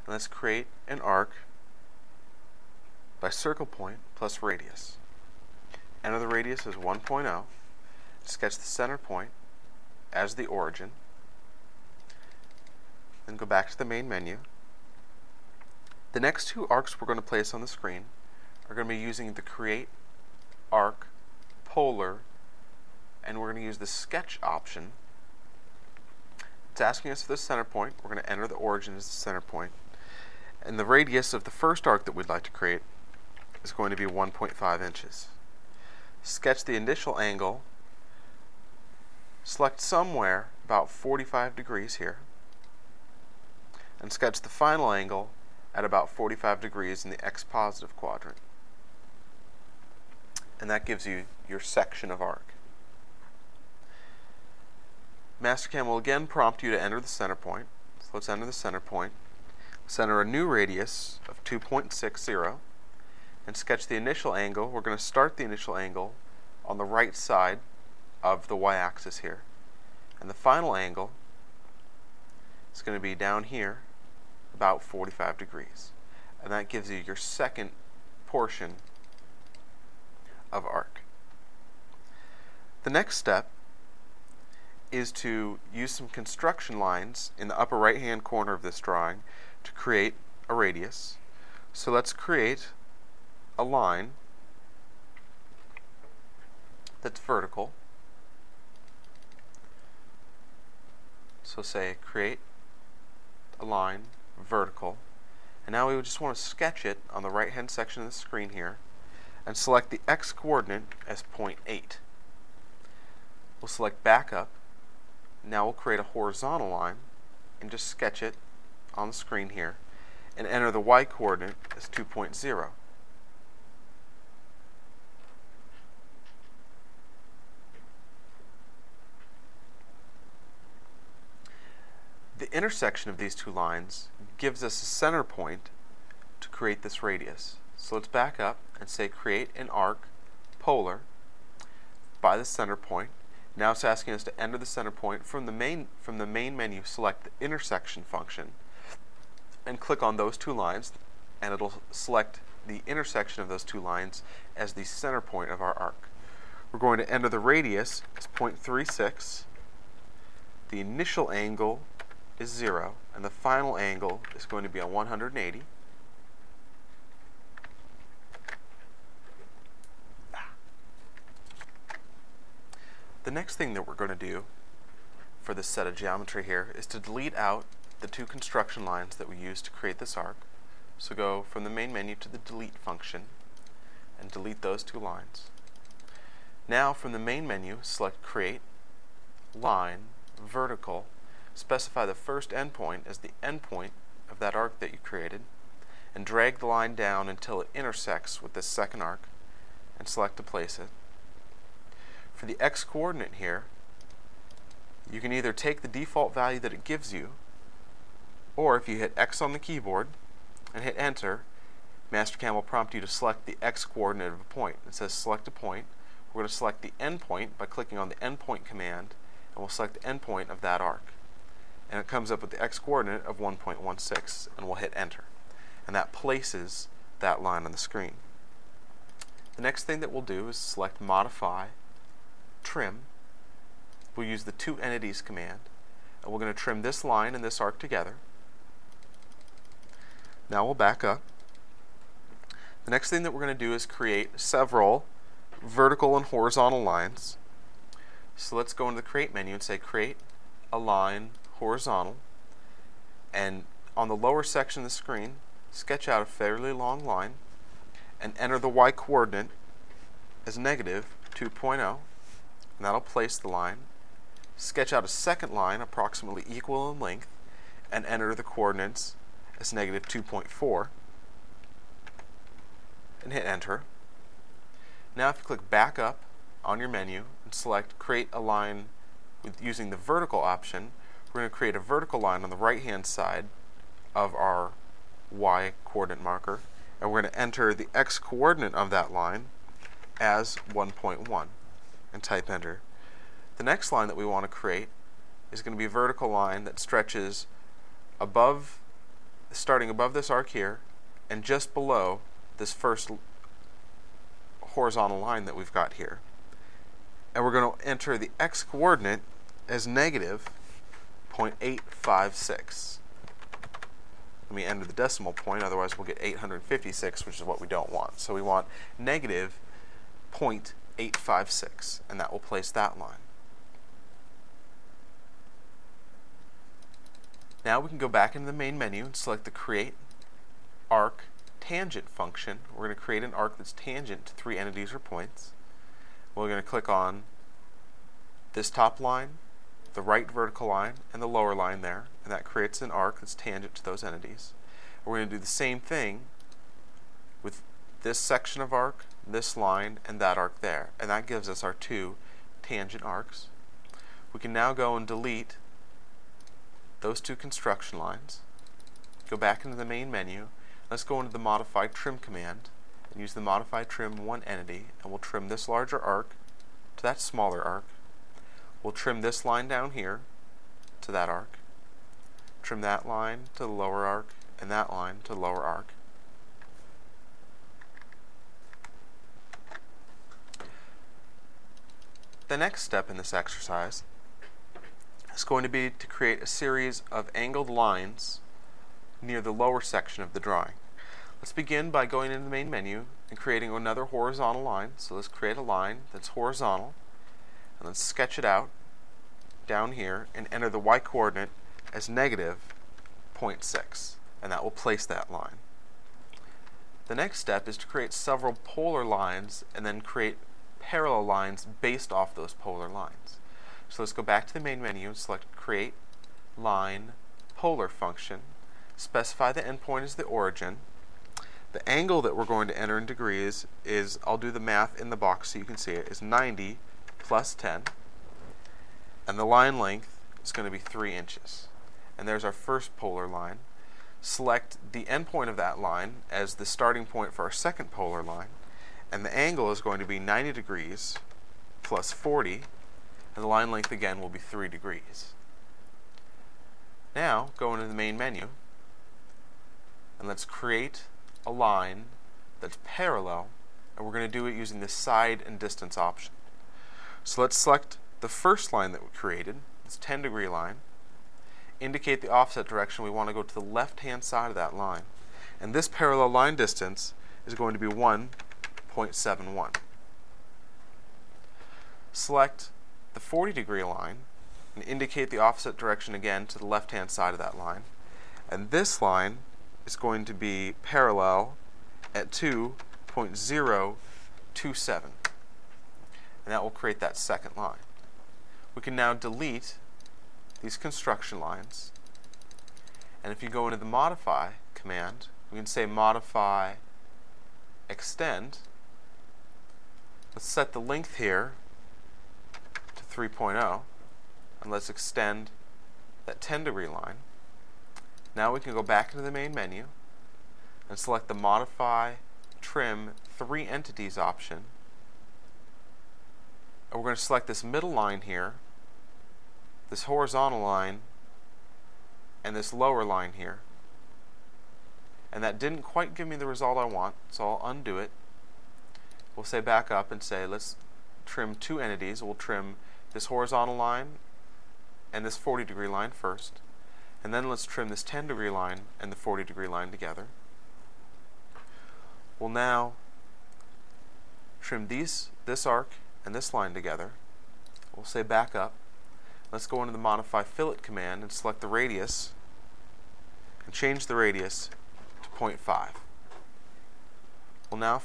And let's create an arc by circle point plus radius. Enter the radius as 1.0. Sketch the center point as the origin. Then go back to the main menu. The next two arcs we're going to place on the screen are going to be using the Create, Arc, Polar, and we're going to use the Sketch option. It's asking us for the center point. We're going to enter the origin as the center point. And the radius of the first arc that we'd like to create is going to be 1.5 inches. Sketch the initial angle. Select somewhere about 45 degrees here. And sketch the final angle at about 45 degrees in the x-positive quadrant. And that gives you your section of arc. Mastercam will again prompt you to enter the center point. So let's enter the center point. Let's enter a new radius of 2.60 and sketch the initial angle. We're going to start the initial angle on the right side of the y-axis here. And the final angle is going to be down here about 45 degrees. And that gives you your second portion of arc. The next step is to use some construction lines in the upper right hand corner of this drawing to create a radius. So let's create a line that's vertical. So say create a line vertical, and now we would just want to sketch it on the right hand section of the screen here and select the x coordinate as 0.8. We'll select backup. Now we'll create a horizontal line and just sketch it on the screen here and enter the y coordinate as 2.0. The intersection of these two lines gives us a center point to create this radius. So let's back up and say create an arc polar by the center point. Now it's asking us to enter the center point. From the main menu, select the intersection function and click on those two lines, and it'll select the intersection of those two lines as the center point of our arc. We're going to enter the radius as 0.36. The initial angle is 0, and the final angle is going to be a 180. The next thing that we're going to do for this set of geometry here is to delete out the two construction lines that we used to create this arc. So go from the main menu to the delete function and delete those two lines. Now from the main menu, select create, line, vertical, specify the first endpoint as the endpoint of that arc that you created, and drag the line down until it intersects with this second arc, and select to place it. For the x coordinate here, you can either take the default value that it gives you, or if you hit X on the keyboard and hit enter, Mastercam will prompt you to select the x coordinate of a point. It says select a point. We're going to select the endpoint by clicking on the endpoint command, and we'll select the endpoint of that arc. And it comes up with the x coordinate of 1.16, and we'll hit enter. And that places that line on the screen. The next thing that we'll do is select modify, trim. We'll use the two entities command, and we're going to trim this line and this arc together. Now we'll back up. The next thing that we're going to do is create several vertical and horizontal lines. So let's go into the create menu and say create a line horizontal, and on the lower section of the screen sketch out a fairly long line and enter the y coordinate as negative 2.0, and that'll place the line. Sketch out a second line approximately equal in length and enter the coordinates as negative 2.4 and hit enter. Now if you click back up on your menu and select create a line using the vertical option, we're going to create a vertical line on the right hand side of our y coordinate marker, and we're going to enter the x coordinate of that line as 1.1 and type enter. The next line that we want to create is going to be a vertical line that stretches above starting above this arc here and just below this first horizontal line that we've got here. And we're going to enter the x-coordinate as negative 0.856. Let me enter the decimal point, otherwise we'll get 856, which is what we don't want. So we want negative 0.856, and that will place that line. Now we can go back into the main menu and select the Create Arc Tangent function. We're going to create an arc that's tangent to three entities or points. We're going to click on this top line, the right vertical line, and the lower line there, and that creates an arc that's tangent to those entities. We're going to do the same thing with this section of arc, this line, and that arc there, and that gives us our two tangent arcs. We can now go and delete those two construction lines, go back into the main menu. Let's go into the Modify Trim command and use the Modify Trim one entity, and we'll trim this larger arc to that smaller arc. We'll trim this line down here to that arc, trim that line to the lower arc, and that line to the lower arc. The next step in this exercise is going to be to create a series of angled lines near the lower section of the drawing. Let's begin by going into the main menu and creating another horizontal line. So let's create a line that's horizontal, and let's sketch it out down here and enter the y-coordinate as negative 0.6, and that will place that line. The next step is to create several polar lines and then create parallel lines based off those polar lines. So let's go back to the main menu and select Create Line Polar function. Specify the endpoint as the origin. The angle that we're going to enter in degrees is, I'll do the math in the box so you can see it, is 90 plus 10. And the line length is going to be 3 inches. And there's our first polar line. Select the endpoint of that line as the starting point for our second polar line. And the angle is going to be 90 degrees plus 40. And the line length again will be 3 degrees. Now go into the main menu and let's create a line that's parallel, and we're going to do it using the side and distance option. So let's select the first line that we created, this 10-degree line, indicate the offset direction. We want to go to the left-hand side of that line, and this parallel line distance is going to be 1.71. Select the 40-degree line and indicate the offset direction again to the left-hand side of that line. And this line is going to be parallel at 2.027. And that will create that second line. We can now delete these construction lines. And if you go into the Modify command, we can say Modify Extend. Let's set the length here to 3.0, and let's extend that 10-degree line. Now we can go back into the main menu and select the Modify Trim 3 Entities option. And we're going to select this middle line here, this horizontal line, and this lower line here. And that didn't quite give me the result I want, so I'll undo it. We'll say back up and say let's trim 2 entities. We'll trim this horizontal line and this 40-degree line first. And then let's trim this 10-degree line and the 40-degree line together. We'll now trim this arc and this line together. We'll say back up. Let's go into the Modify Fillet command and select the radius and change the radius to 0.5. We'll now